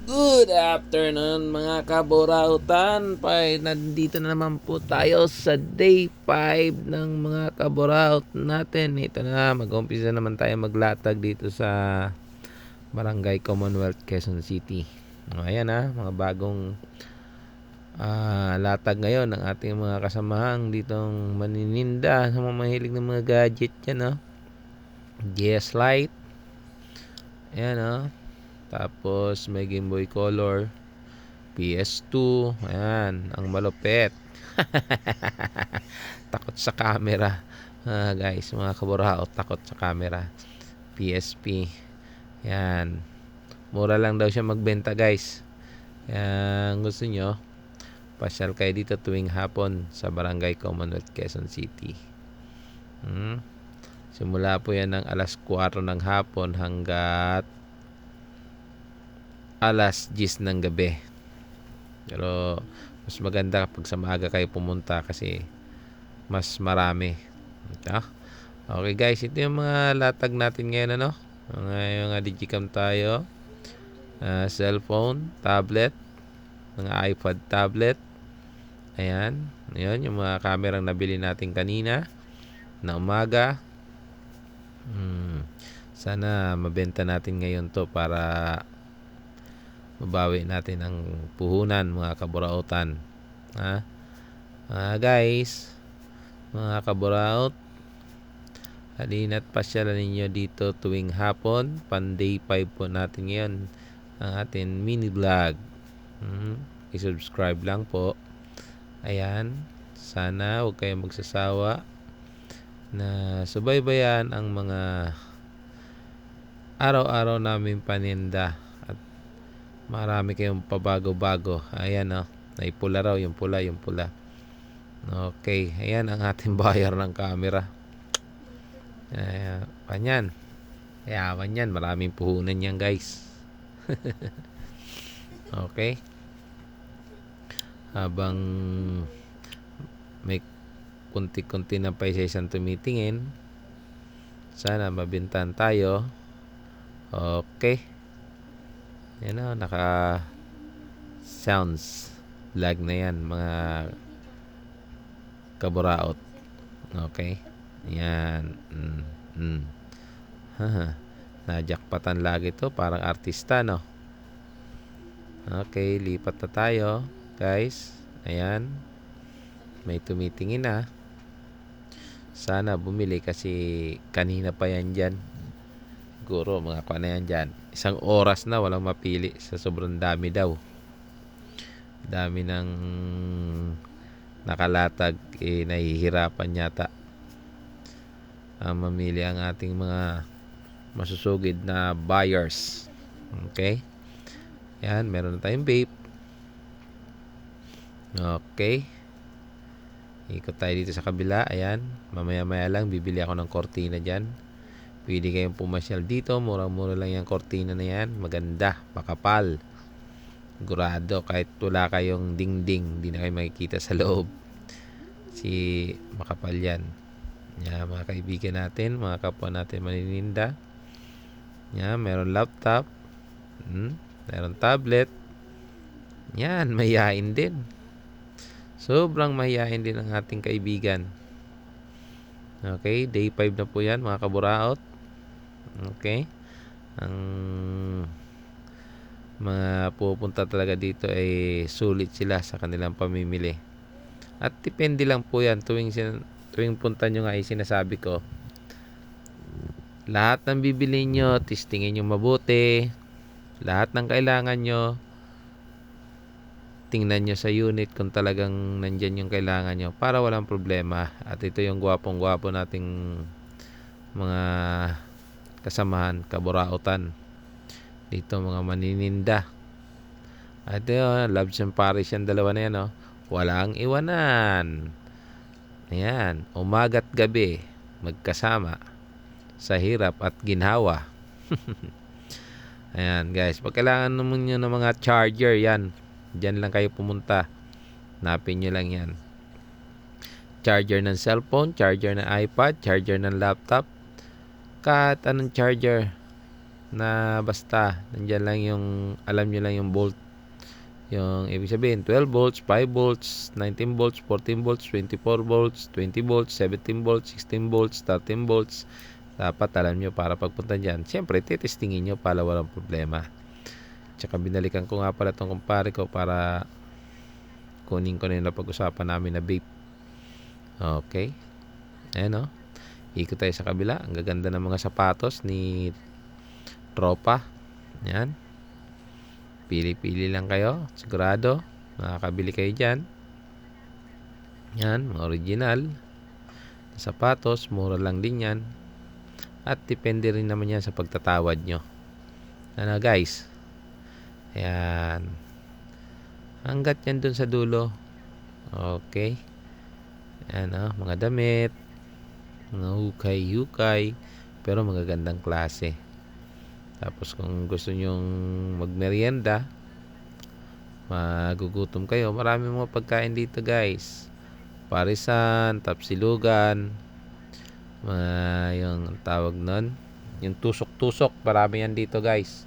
Good afternoon mga kaburautan. Nandito na naman po tayo sa day 5 ng mga kaburaut natin. Ito na, mag-umpisa naman tayo maglatag dito sa Barangay Commonwealth, Quezon City. Ayan mga bagong latag ngayon ng ating mga kasamahang ditong manininda sa mga mahilig ng mga gadget yan. GS Lite. Ayan. Tapos may Game Boy Color, PS2, ayan, ang malupit. Takot sa camera. Guys, mga kaburaot, takot sa camera. PSP. Yan. Mura lang daw siya magbenta, guys. Yan, gusto nyo, pasyal kayo dito tuwing hapon sa Barangay Commonwealth, Quezon City. Simula po yan ng alas 4 ng hapon hanggat alas 10 ng gabi. Pero mas maganda kapag sa maaga kayo pumunta kasi mas marami. Ito. Okay guys, ito yung mga latag natin ngayon mga digicam tayo. Cellphone, tablet, mga iPad tablet. Ayan. Ayan yung mga kamerang nabili natin kanina na umaga. Sana mabenta natin ngayon to para mabawi natin ang puhunan mga kaburautan. Guys, mga kaburaut, halina't pasyalan ninyo dito tuwing hapon. Day 5 po natin ngayon ang ating mini vlog. I-subscribe lang po. Ayan, sana huwag kayong magsasawa na subaybayan ang mga araw-araw namin paninda. Marami kayong pabago-bago. Ayan naipula raw yung pula. Okay, ayan ang ating buyer ng camera. Kanyan. Yaman yan, maraming puhunan yan guys. Okay. Habang may kunti-kunti na paisa-isang tumitingin, sana mabintan tayo. Okay. Yan naka sounds lag na yan mga kaburaot. Okay. Yan. Najakpatan lagi to, parang artista Okay, lipat na tayo guys. Ayan, may tumitingin na. Sana bumili kasi kanina pa yan dyan. Siguro mga kuha na yan dyan. Isang oras na walang mapili sa sobrang dami daw. Dami ng nakalatag. Nahihirapan yata mamili ang ating mga masusugid na buyers. Okay. Yan, meron na tayong vape. Okay. Ikot tayo dito sa kabila. Ayan, mamaya-maya lang bibili ako ng kortina dyan. Pwede kayong pumasyal dito. Murang-mura lang yung kortina na yan. Maganda, makapal. Sigurado, kahit wala kayong dingding, hindi na kayo makikita sa loob. Makapal yan. Yan, mga kaibigan natin, mga kapwa natin manininda. Yan, meron laptop. Meron tablet. Yan, mahihain din. Sobrang mahihain din ang ating kaibigan. Okay, day 5 na po yan, mga kaburaot. Okay. Ang mga pupunta talaga dito ay sulit sila sa kanilang pamimili. At depende lang po yan. Tuwing punta nyo nga ay sinasabi ko, lahat ng bibili nyo, testingin nyo mabuti. Lahat ng kailangan nyo, tingnan nyo sa unit kung talagang nandyan yung kailangan nyo para walang problema. At ito yung gwapong-gwapo nating mga kasamahan, kaburautan dito, mga manininda. At yun, Loves and Paris yung dalawa na yan walang iwanan. Ayan, umaga't gabi magkasama sa hirap at ginhawa. Ayan guys, pag kailangan naman nyo ng mga charger, yan, dyan lang kayo pumunta. Hanapin nyo lang yan. Charger ng cellphone, charger ng iPad, charger ng laptop, kahit anong charger, na basta nandyan lang yung, alam nyo lang yung volt, yung ibig sabihin 12 volts, 5 volts, 19 volts, 14 volts, 24 volts, 20 volts, 17 volts, 16 volts, 13 volts. Dapat alam nyo para pagpunta dyan. Siyempre titestingin nyo para walang problema. Tsaka binalikan ko nga pala itong kumpare ko para kunin ko na yung napag-usapan namin na vape. Okay, ayan o, ikot tayo sa kabila. Ang gaganda ng mga sapatos ni tropa. Yan, pili-pili lang kayo, sigurado makakabili kayo dyan. Yan, mga original na sapatos, mura lang din yan, at depende rin naman yan sa pagtatawad nyo. Ano guys, yan, hanggat yan dun sa dulo. Okay, yan o, mga damit, mga hukay-hukay, pero magagandang klase. Tapos kung gusto nyong magmerienda, magugutom kayo, marami mga pagkain dito guys. Parisan, tapsilugan, yung tawag nun, yung tusok-tusok, marami yan dito guys,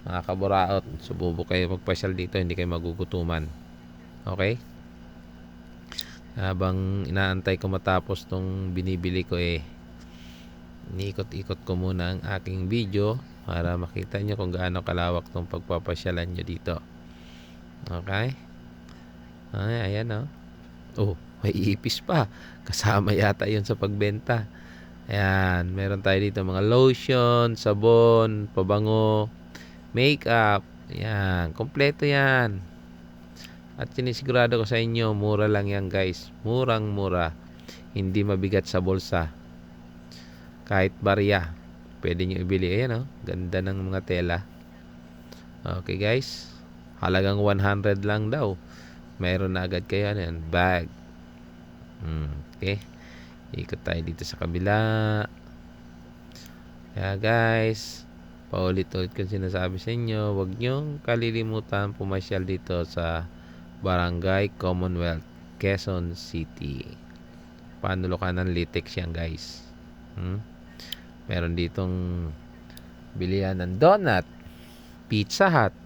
mga kaburaot. Sububok kayo magpasyal dito, hindi kayo magugutuman. Okay, habang inaantay ko matapos tong binibili ko, iniikot-ikot ko muna ang aking video para makita nyo kung gaano kalawak tong pagpapasyalan nyo dito. Okay, ayan o. Oh, may ipis pa, kasama yata yun sa pagbenta. Ayan, meron tayo dito mga lotion, sabon, pabango, makeup. Ayan, kompleto yan. At sinisigurado ko sa inyo, mura lang yan guys. Murang mura. Hindi mabigat sa bulsa. Kahit barya, pwede nyo ibili. Ayan o, ganda ng mga tela. Okay guys, halagang 100 lang daw. Meron na agad kayo yan, bag. Okay, ikot tayo dito sa kabila. Kaya guys, paulit-ulit ko sinasabi sa inyo, huwag nyong kalilimutan pumasyal dito sa Barangay Commonwealth, Quezon City. Panulukan ng Litex yan guys. Meron ditong bilihan ng donut, Pizza Hut.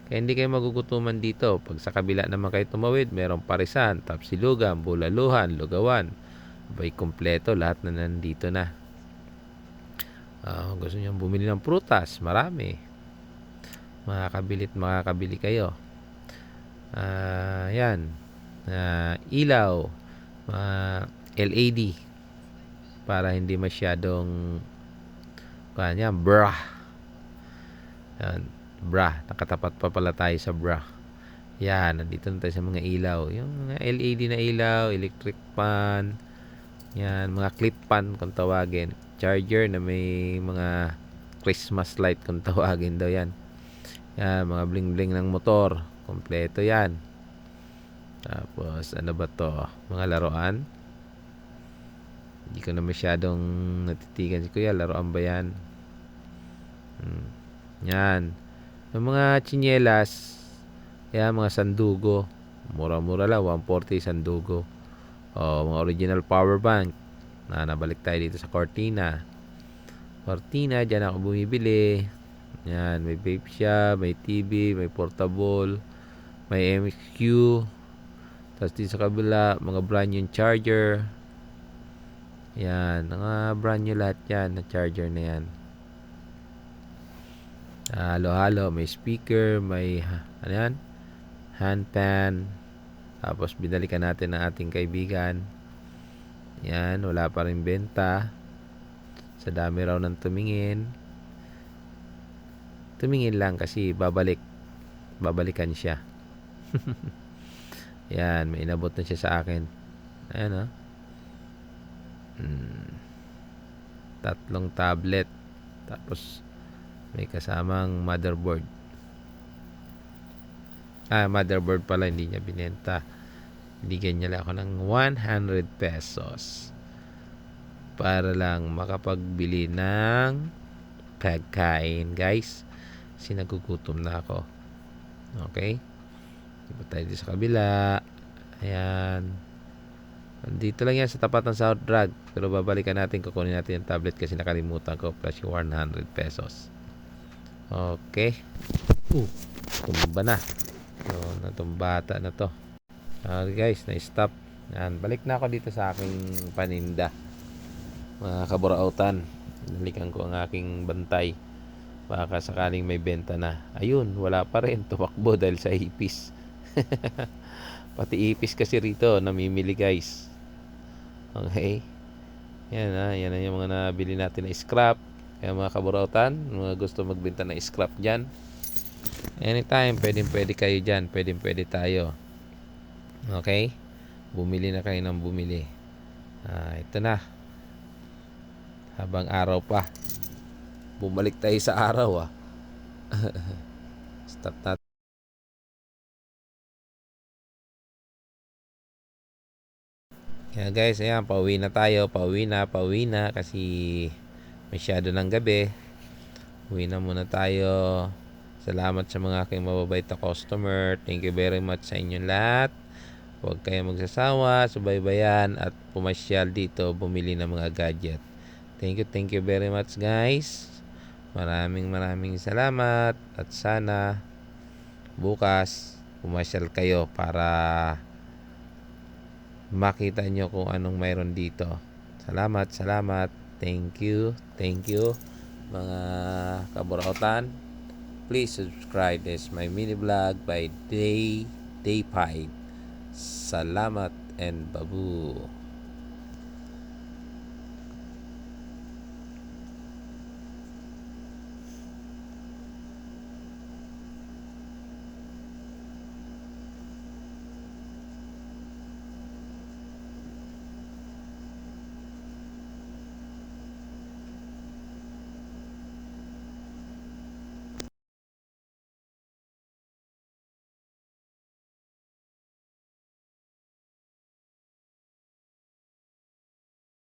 Kaya hindi kayo magugutuman dito. Pag sa kabila naman kayo tumawid, merong parisan, tapsilugan, bulaluhan, lugawan. Abay, kompleto. Lahat na nandito na. Gusto nyo bumili ng prutas, marami. Makakabili kayo. Yan. Ilaw. LED. Para hindi masyadong bra. Yan. Bra, nakatapat pa pala tayo sa bra. Yan, nandito na tayo sa mga ilaw. Yung mga LED na ilaw, electric fan. Yan, mga clip fan kung tawagin. Charger na may mga Christmas light kung tawagin daw yan. Yan, mga bling bling ng motor. Kompleto yan. Tapos, ano ba to? Mga laruan. Hindi ko na masyadong natitigan si Kuya. Laruan ba yan? Yan. Yung mga tsinelas, mga sandugo, mura-mura lang, 140 sandugo. Mga original power bank. Nabalik tayo dito sa Cortina. Dyan ako bumibili. Yan, may vape siya, may TV, may portable, may MXQ. Tapos dito sa kabila, mga brand new charger. Yan, mga brand new lahat yan na charger na yan. Halo-halo, may speaker, may handpan. Tapos binalikan natin ang ating kaibigan. Yan, wala pa rin benta. Sa dami raw ng tumingin. Tumingin lang kasi babalikan siya. Yan, may inabot na siya sa akin. Ayan o. 3 tablet. Tapos may kasamang motherboard. Motherboard pala, hindi niya binenta. Binigyan niya lang ako ng 100 pesos para lang makapagbili ng pagkain guys. Sinagugutom na ako. Okay, iba tayo dito sa kabila. Ayan, dito lang yan sa tapat ng South Drug. Pero babalikan natin, kukunin natin yung tablet kasi nakalimutan ko, plus yung 100 pesos. Okay. Tumba na. So, natumbata na to. Okay guys, na-stop. Yan, balik na ako dito sa aking paninda. Mga kaburautan, nalikan ko ang aking bantay. Baka sakaling may benta na. Ayun, wala pa rin. Tumakbo dahil sa ipis. Pati ipis kasi rito, namimili guys. Okay. Yan na yung mga nabili natin na scrap. Kaya mga kaburautan, mga gusto magbenta na scrap dyan, anytime, pwede kayo dyan. Pwede tayo. Okay? Bumili na kayo ng bumili. Ito na. Habang araw pa. Bumalik tayo sa araw Stop natin. Kaya guys, ayan, pauwi na tayo. Pauwi na kasi masyado ng gabi. Uwi na muna tayo. Salamat sa mga aking mababait na customer. Thank you very much sa inyong lahat. Huwag kayong magsasawa, subaybayan at pumasyal dito, bumili ng mga gadget. Thank you very much guys. Maraming salamat at sana bukas pumasyal kayo para makita nyo kung anong mayroon dito. Salamat. Thank you mga kaburautan. Please subscribe. This is my mini vlog by day 5. Salamat and babu.